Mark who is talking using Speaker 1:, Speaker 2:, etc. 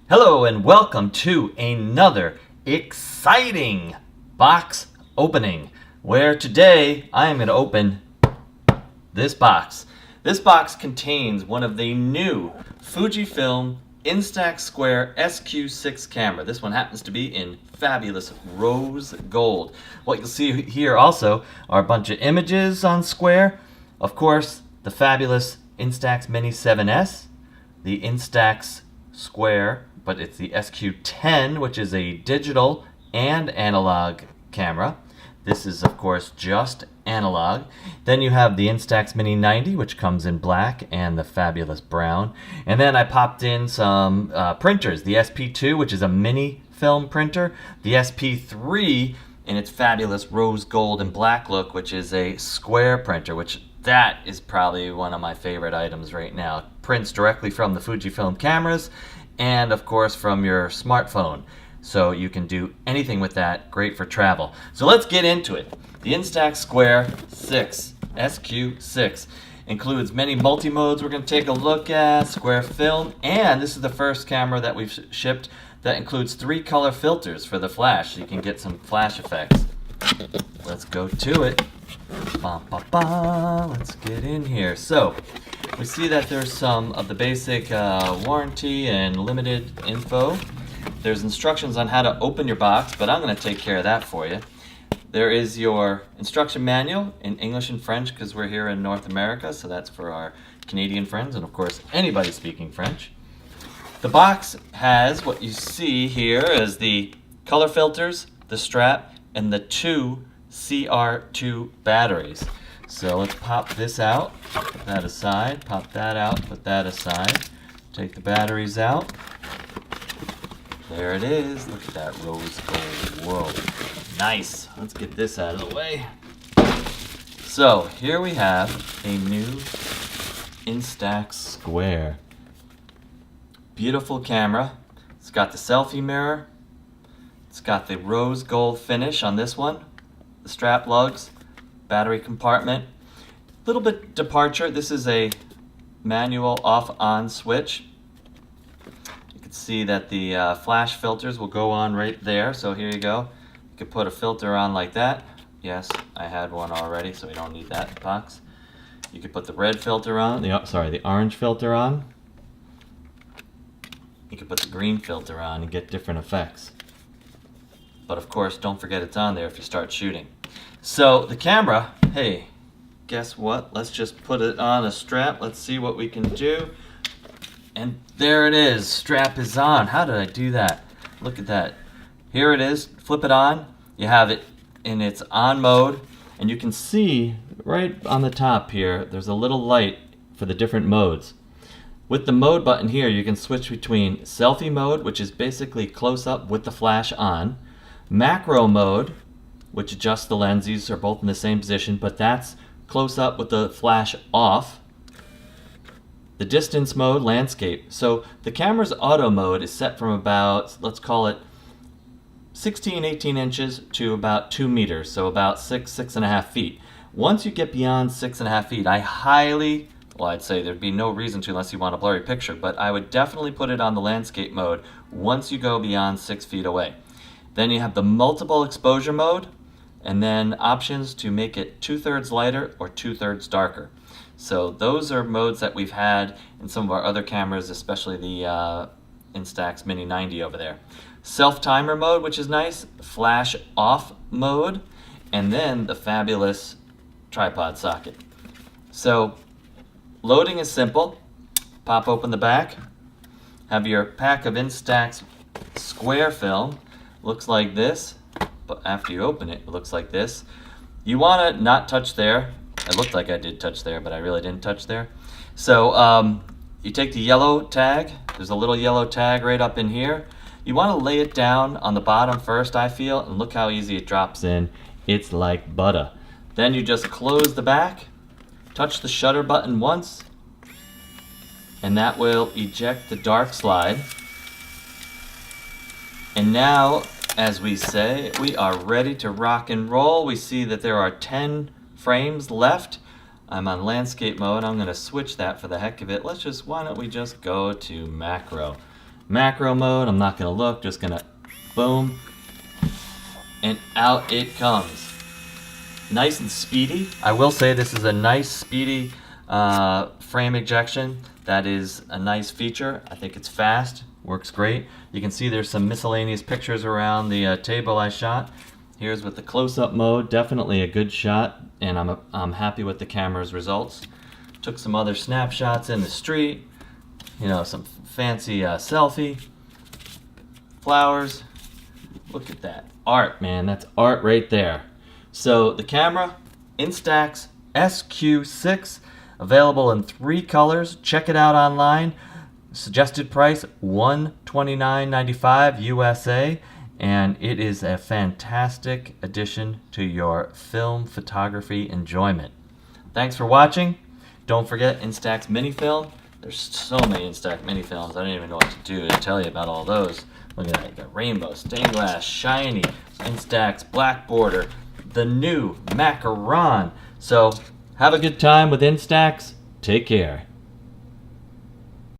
Speaker 1: Hello and welcome to another exciting box opening where today I am going to open this box. This box contains one of the new Fujifilm Instax Square SQ6 camera. This one happens to be in fabulous rose gold. What you'll see here also are a bunch of images on Square. Of course, the fabulous Instax Mini 7S, the Instax Square, but it's the SQ10, which is a digital and analog camera. This is, of course, just analog. Then you have the Instax Mini 90, which comes in black and the fabulous brown. And then I popped in some printers, the SP2, which is a mini film printer, the SP3 in its fabulous rose gold and black look, which is a square printer, which that is probably one of my favorite items right now. It prints directly from the Fujifilm cameras and of course from your smartphone. So you can do anything with that, great for travel. So let's get into it. The Instax Square 6, SQ6, includes many multi-modes we're going to take a look at, square film, and this is the first camera that we've shipped that includes 3 color filters for the flash, so you can get some flash effects. Let's go to it. Let's get in here. So we see that there's some of the basic warranty and limited info. There's instructions on how to open your box, but I'm going to take care of that for you. There is your instruction manual in English and French because we're here in North America, so that's for our Canadian friends and of course anybody speaking French. The box has what you see here as the color filters, the strap, and the 2 CR2 batteries. So let's pop this out, put that aside, pop that out, put that aside, take the batteries out. There it is. Look at that rose gold. Whoa. Nice. Let's get this out of the way. So here we have a new Instax Square. Beautiful camera. It's got the selfie mirror. It's got the rose gold finish on this one. The strap lugs, battery compartment. Little bit departure. This is a manual off-on switch. You can see that the flash filters will go on right there. So here you go. You could put a filter on like that. Yes, I had one already, so we don't need that box. You could put the red filter on. The orange filter on. You could put the green filter on and get different effects. But of course, don't forget it's on there if you start shooting. So the camera, hey, guess what? Let's just put it on a strap. Let's see what we can do. And there it is. Strap is on. How did I do that? Look at that. Here it is. Flip it on. You have it in its on mode. And you can see right on the top here, there's a little light for the different modes. With the mode button here, you can switch between selfie mode, which is basically close up with the flash on, macro mode, which adjusts the lens. These are both in the same position, but that's close up with the flash off. The distance mode, landscape. So the camera's auto mode is set from about, let's call it 16, 18 inches to about 2 meters, so about 6.5 feet. Once you get beyond 6.5 feet, I'd say there'd be no reason to unless you want a blurry picture, but I would definitely put it on the landscape mode once you go beyond 6 feet away. Then you have the multiple exposure mode, and then options to make it 2/3 lighter or 2/3 darker. So those are modes that we've had in some of our other cameras, especially the Instax Mini 90 over there. Self-timer mode, which is nice, flash off mode, and then the fabulous tripod socket. So loading is simple. Pop open the back, have your pack of Instax Square film. Looks like this, but after you open it, it looks like this. You want to not touch there. It looked like I did touch there, but I really didn't touch there. So you take the yellow tag. There's a little yellow tag right up in here. You want to lay it down on the bottom first, I feel, and look how easy it drops in. It's like butter. Then you just close the back, touch the shutter button once, and that will eject the dark slide. And now, as we say, we are ready to rock and roll. We see that there are 10 frames left. I'm on landscape mode. I'm going to switch that for the heck of it. Why don't we just go to macro? Macro mode, I'm not gonna look, just gonna boom, and out it comes. Nice and speedy. I will say this is a nice speedy frame ejection. That is a nice feature. I think it's fast, works great. You can see there's some miscellaneous pictures around the table I shot. Here's with the close-up mode, definitely a good shot, and I'm happy with the camera's results. Took some other snapshots in the street, you know, some fancy selfie, flowers. Look at that. Art, man, that's art right there. So the camera, Instax SQ6, available in 3 colors. Check it out online. Suggested price $129.95 USA, and it is a fantastic addition to your film photography enjoyment. Thanks for watching. Don't forget Instax mini film. There's so many Instax mini films. I don't even know what to do to tell you about all those. Look at that. You got rainbow, stained glass, shiny, Instax black border, the new macaron. So have a good time with Instax. Take care.